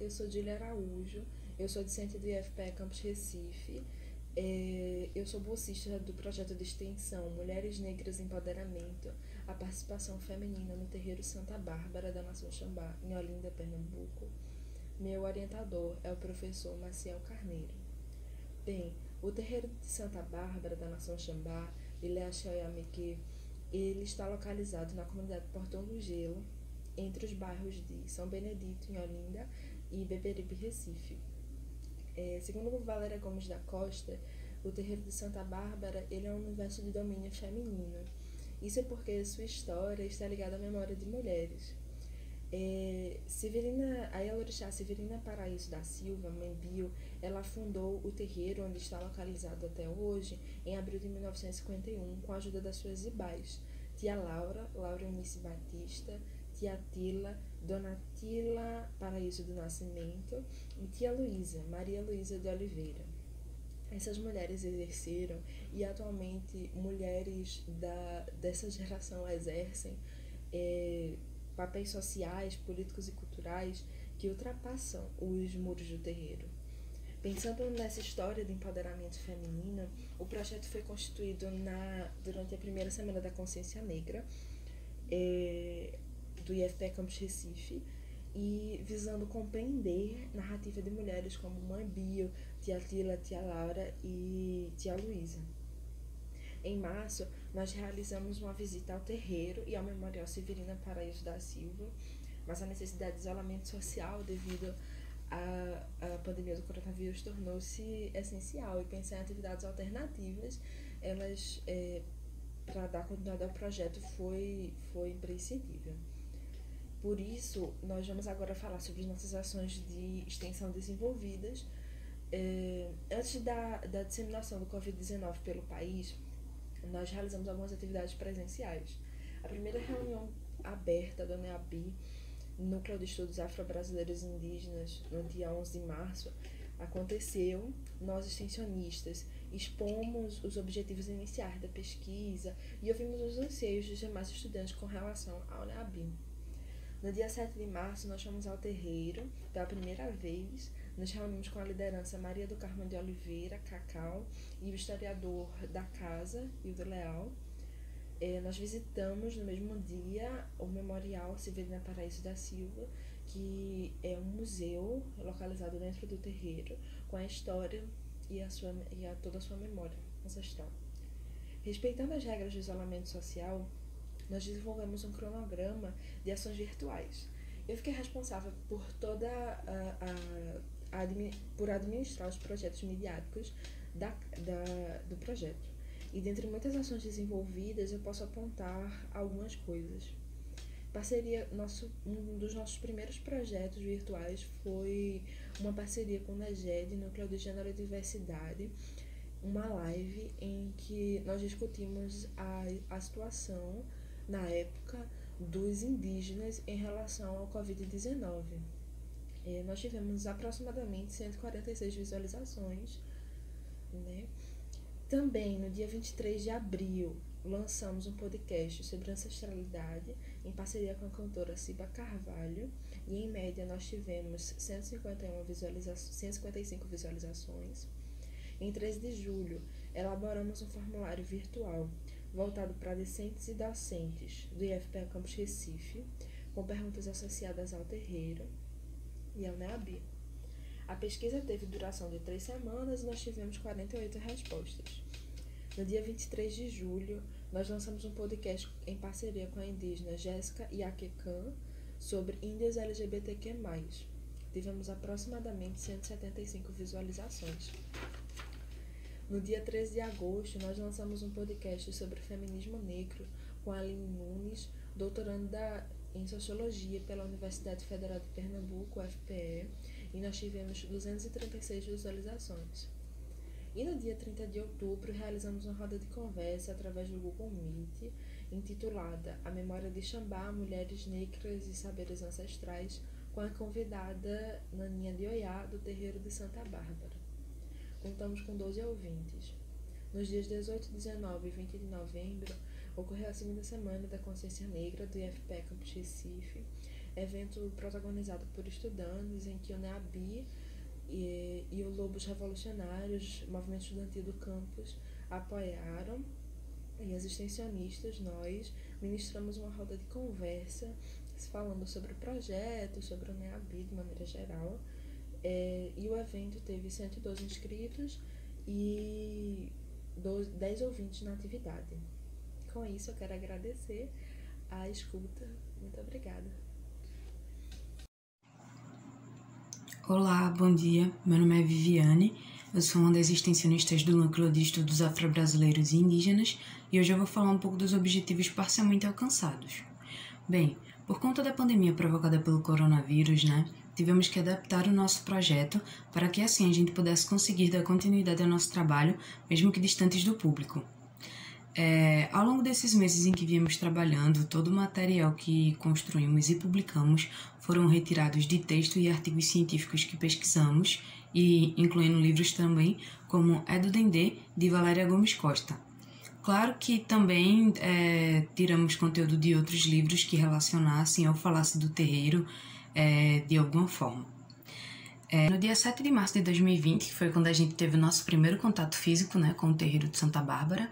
eu sou Dília Araújo, eu sou discente do IFPE Campus Recife, eu sou bolsista do projeto de extensão Mulheres Negras em Empoderamento, a participação feminina no Terreiro Santa Bárbara da Nação Xambá, em Olinda, Pernambuco. Meu orientador é o professor Maciel Carneiro. Bem, o Terreiro de Santa Bárbara da Nação Xambá, Ilha-Xauiameke, ele está localizado na comunidade Portão do Gelo, entre os bairros de São Benedito, em Olinda, e Beberibe, Recife. Segundo Valéria Gomes da Costa, o Terreiro de Santa Bárbara ele é um universo de domínio feminino. Isso é porque sua história está ligada à memória de mulheres. A Elorixá Severina Paraíso da Silva, Mãe Bio, ela fundou o terreiro onde está localizado até hoje, em abril de 1951, com a ajuda das suas ibais, tia Laura, Laura Eunice Batista, tia Tila, Dona Tila Paraíso do Nascimento e tia Luísa, Maria Luísa de Oliveira. Essas mulheres exerceram e atualmente mulheres dessa geração exercem papéis sociais, políticos e culturais que ultrapassam os muros do terreiro. Pensando nessa história de empoderamento feminino, o projeto foi constituído durante a primeira Semana da Consciência Negra do IFPE Campus Recife, e visando compreender narrativa de mulheres como Mãe Bio, tia Tila, tia Laura e tia Luísa. Em março, nós realizamos uma visita ao terreiro e ao Memorial Severina Paraíso da Silva, mas a necessidade de isolamento social devido à pandemia do coronavírus tornou-se essencial, e pensar em atividades alternativas, para dar continuidade ao projeto, foi imprescindível. Por isso, nós vamos agora falar sobre as nossas ações de extensão desenvolvidas. Antes da disseminação do Covid-19 pelo país, nós realizamos algumas atividades presenciais. A primeira reunião aberta do NEABI, Núcleo de Estudos Afro-Brasileiros e Indígenas, no dia 11 de março, aconteceu. Nós, extensionistas, expomos os objetivos iniciais da pesquisa e ouvimos os anseios dos demais estudantes com relação ao NEABI. No dia 7 de março, nós fomos ao terreiro pela primeira vez. Nos reunimos com a liderança Maria do Carmo de Oliveira, Cacau, e o historiador da casa, Hildo Leal. Nós visitamos no mesmo dia o Memorial Severina Paraíso da Silva, que é um museu localizado dentro do terreiro, com a história e toda a sua memória ancestral. Respeitando as regras de isolamento social, nós desenvolvemos um cronograma de ações virtuais. Eu fiquei responsável por por administrar os projetos midiáticos do projeto. E dentre muitas ações desenvolvidas, eu posso apontar algumas coisas. Um dos nossos primeiros projetos virtuais foi uma parceria com o NEGED, Núcleo de Gênero e Diversidade, uma live em que nós discutimos a situação, na época, dos indígenas em relação ao Covid-19. Nós tivemos aproximadamente 146 visualizações, né? Também, no dia 23 de abril, lançamos um podcast sobre ancestralidade em parceria com a cantora Ciba Carvalho, e em média nós tivemos 155 visualizações. Em 13 de julho, elaboramos um formulário virtual voltado para discentes e docentes do IFPE Campus Recife, com perguntas associadas ao terreiro e ao NEABI. A pesquisa teve duração de 3 semanas e nós tivemos 48 respostas. No dia 23 de julho, nós lançamos um podcast em parceria com a indígena Jéssica Iaquecan sobre índias LGBTQ+. Tivemos aproximadamente 175 visualizações. No dia 13 de agosto, nós lançamos um podcast sobre feminismo negro com a Aline Nunes, doutoranda em Sociologia pela Universidade Federal de Pernambuco, UFPE, e nós tivemos 236 visualizações. E no dia 30 de outubro, realizamos uma roda de conversa através do Google Meet, intitulada A Memória de Xambá, Mulheres Negras e Saberes Ancestrais, com a convidada Naninha de Oiá, do Terreiro de Santa Bárbara. Contamos com 12 ouvintes. Nos dias 18, 19 e 20 de novembro, ocorreu a segunda Semana da Consciência Negra do IFPE Campus Recife, evento protagonizado por estudantes em que o NEABI e o Lobos Revolucionários, movimento estudantil do campus, apoiaram, e as extensionistas, nós, ministramos uma roda de conversa falando sobre o projeto, sobre o NEABI de maneira geral, e o evento teve 112 inscritos e 10 ouvintes na atividade. Com isso, eu quero agradecer a escuta. Muito obrigada. Olá, bom dia. Meu nome é Viviane. Eu sou uma das extensionistas do Núcleo de Estudos Afro-Brasileiros e Indígenas e hoje eu vou falar um pouco dos objetivos parcialmente alcançados. Bem, por conta da pandemia provocada pelo coronavírus, tivemos que adaptar o nosso projeto para que assim a gente pudesse conseguir dar continuidade ao nosso trabalho, mesmo que distantes do público. Ao longo desses meses em que viemos trabalhando, todo o material que construímos e publicamos foram retirados de texto e artigos científicos que pesquisamos, e incluindo livros também, como É do Dendê, de Valéria Gomes Costa. Claro que também tiramos conteúdo de outros livros que relacionassem ou falassem do terreiro de alguma forma. No dia 7 de março de 2020, que foi quando a gente teve o nosso primeiro contato físico com o terreiro de Santa Bárbara,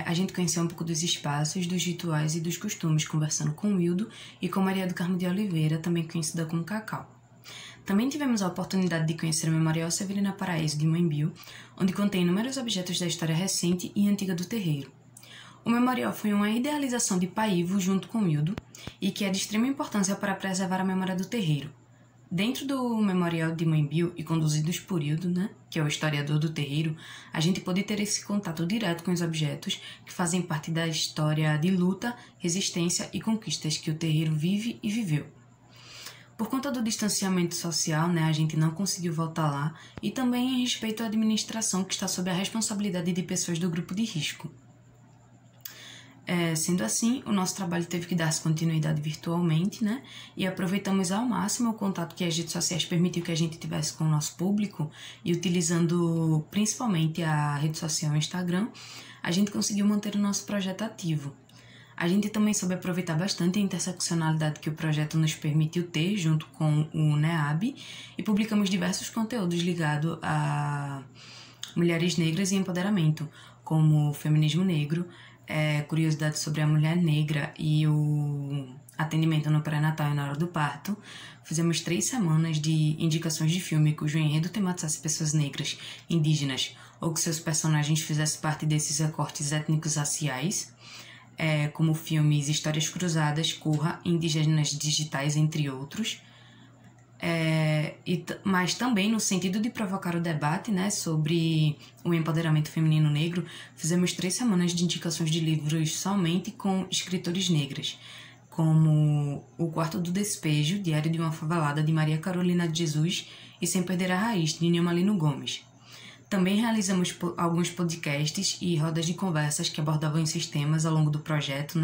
a gente conheceu um pouco dos espaços, dos rituais e dos costumes, conversando com o Wildo e com Maria do Carmo de Oliveira, também conhecida como Cacau. Também tivemos a oportunidade de conhecer o Memorial Severina Paraíso de Moembiu, onde contém inúmeros objetos da história recente e antiga do terreiro. O memorial foi uma idealização de Paivo junto com Wildo e que é de extrema importância para preservar a memória do terreiro. Dentro do Memorial de Moembiu e conduzidos por Hildo, que é o historiador do terreiro, a gente pode ter esse contato direto com os objetos que fazem parte da história de luta, resistência e conquistas que o terreiro vive e viveu. Por conta do distanciamento social, a gente não conseguiu voltar lá, e também em respeito à administração que está sob a responsabilidade de pessoas do grupo de risco. Sendo assim, o nosso trabalho teve que dar-se continuidade virtualmente, e aproveitamos ao máximo o contato que as redes sociais permitiu que a gente tivesse com o nosso público, e utilizando principalmente a rede social Instagram, a gente conseguiu manter o nosso projeto ativo. A gente também soube aproveitar bastante a interseccionalidade que o projeto nos permitiu ter junto com o NEAB, e publicamos diversos conteúdos ligados a mulheres negras e empoderamento, como o feminismo negro, curiosidades sobre a mulher negra e o atendimento no pré-natal e na hora do parto. Fizemos 3 semanas de indicações de filme cujo enredo tematizasse pessoas negras, indígenas, ou que seus personagens fizessem parte desses recortes étnicos raciais, como filmes Histórias Cruzadas, Corra, Indígenas Digitais, entre outros. Mas também no sentido de provocar o debate sobre o empoderamento feminino negro, fizemos 3 semanas de indicações de livros somente com escritores negras, como O Quarto do Despejo, Diário de uma Favelada, de Maria Carolina de Jesus, e Sem Perder a Raiz, de Nilma Lino Gomes. Também realizamos alguns podcasts e rodas de conversas que abordavam esses temas ao longo do projeto,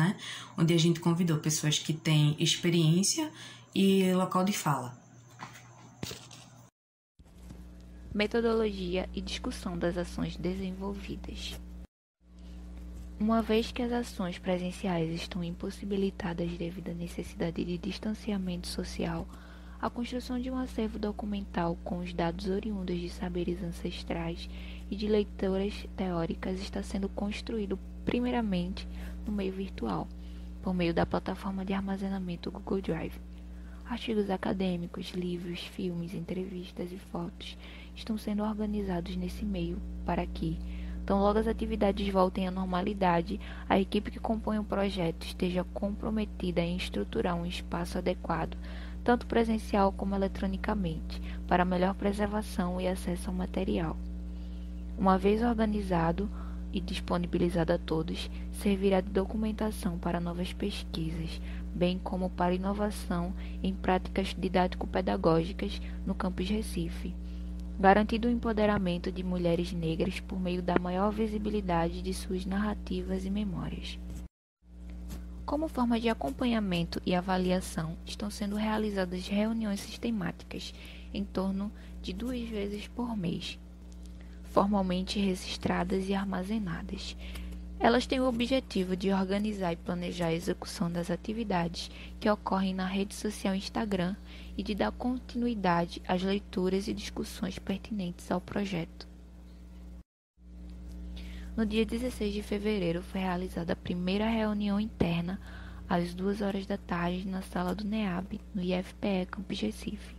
onde a gente convidou pessoas que têm experiência e local de fala. Metodologia e discussão das ações desenvolvidas. Uma vez que as ações presenciais estão impossibilitadas devido à necessidade de distanciamento social, a construção de um acervo documental com os dados oriundos de saberes ancestrais e de leituras teóricas está sendo construído primeiramente no meio virtual, por meio da plataforma de armazenamento Google Drive. Artigos acadêmicos, livros, filmes, entrevistas e fotos estão sendo organizados nesse meio para que, tão logo as atividades voltem à normalidade, a equipe que compõe o projeto esteja comprometida em estruturar um espaço adequado, tanto presencial como eletronicamente, para melhor preservação e acesso ao material. Uma vez organizado e disponibilizado a todos, servirá de documentação para novas pesquisas, bem como para inovação em práticas didático-pedagógicas no campus Recife, garantindo o empoderamento de mulheres negras por meio da maior visibilidade de suas narrativas e memórias. Como forma de acompanhamento e avaliação, estão sendo realizadas reuniões sistemáticas, em torno de 2 vezes por mês, formalmente registradas e armazenadas. Elas têm o objetivo de organizar e planejar a execução das atividades que ocorrem na rede social Instagram e de dar continuidade às leituras e discussões pertinentes ao projeto. No dia 16 de fevereiro foi realizada a primeira reunião interna às 2 horas da tarde na sala do NEAB, no IFPE Campus Recife,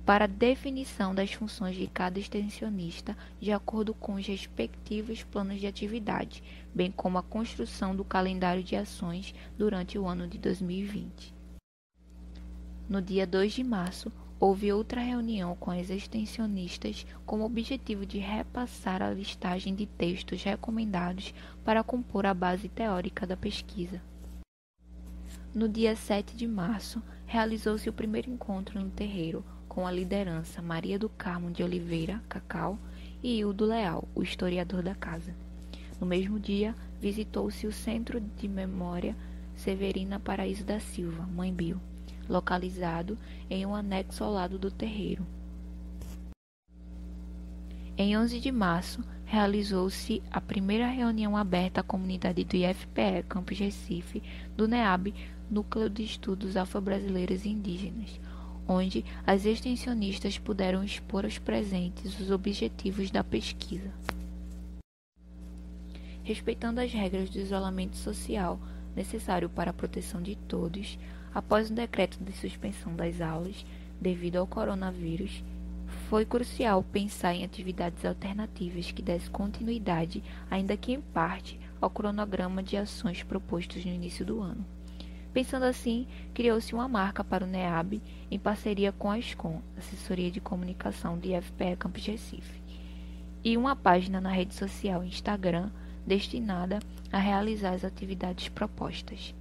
para a definição das funções de cada extensionista de acordo com os respectivos planos de atividade, bem como a construção do calendário de ações durante o ano de 2020. No dia 2 de março, houve outra reunião com as extensionistas com o objetivo de repassar a listagem de textos recomendados para compor a base teórica da pesquisa. No dia 7 de março, realizou-se o primeiro encontro no terreiro com a liderança Maria do Carmo de Oliveira, Cacau, e Hildo Leal, o historiador da casa. No mesmo dia, visitou-se o Centro de Memória Severina Paraíso da Silva, Mãe Bio, localizado em um anexo ao lado do terreiro. Em 11 de março, realizou-se a primeira reunião aberta à comunidade do IFPE Campus Recife, do NEAB, Núcleo de Estudos Afro-Brasileiros e Indígenas, onde as extensionistas puderam expor aos presentes os objetivos da pesquisa. Respeitando as regras do isolamento social necessário para a proteção de todos, após o decreto de suspensão das aulas devido ao coronavírus, foi crucial pensar em atividades alternativas que dessem continuidade, ainda que em parte, ao cronograma de ações propostos no início do ano. Pensando assim, criou-se uma marca para o NEAB em parceria com a SCOM, Assessoria de Comunicação de IFPE Campus Recife, e uma página na rede social Instagram destinada a realizar as atividades propostas.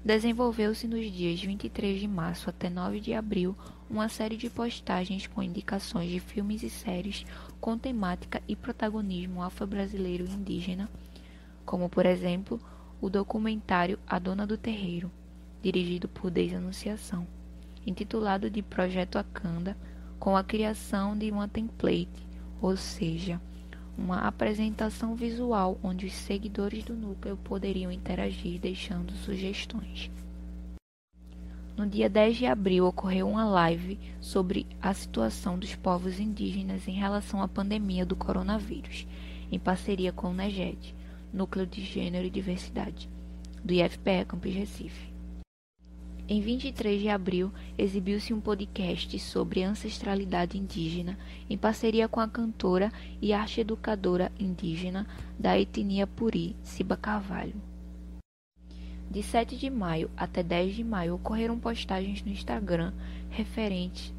Desenvolveu-se nos dias 23 de março até 9 de abril uma série de postagens com indicações de filmes e séries com temática e protagonismo afro-brasileiro e indígena, como, por exemplo, o documentário A Dona do Terreiro, dirigido por Deise Anunciação, intitulado de Projeto Akanda, com a criação de uma template, ou seja, uma apresentação visual onde os seguidores do núcleo poderiam interagir deixando sugestões. No dia 10 de abril ocorreu uma live sobre a situação dos povos indígenas em relação à pandemia do coronavírus, em parceria com o NEGED, Núcleo de Gênero e Diversidade, do IFPE Campus Recife. Em 23 de abril, exibiu-se um podcast sobre ancestralidade indígena em parceria com a cantora e arte-educadora indígena da etnia Puri, Ciba Carvalho. De 7 de maio até 10 de maio ocorreram postagens no Instagram referentes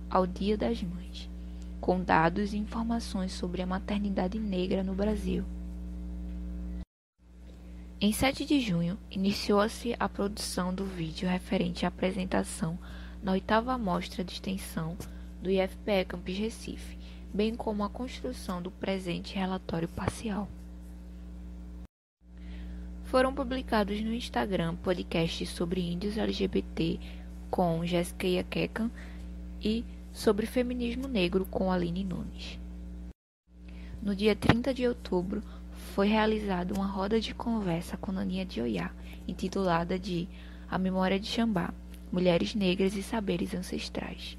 ao Dia das Mães, com dados e informações sobre a maternidade negra no Brasil. Em 7 de junho, iniciou-se a produção do vídeo referente à apresentação na 8ª Mostra de Extensão do IFPE Campus Recife, bem como a construção do presente relatório parcial. Foram publicados no Instagram podcasts sobre índios LGBT com Jéssica Iaquecan e sobre feminismo negro com Aline Nunes. No dia 30 de outubro, foi realizada uma roda de conversa com Naninha de Oiá, intitulada de A Memória de Xambá, Mulheres Negras e Saberes Ancestrais.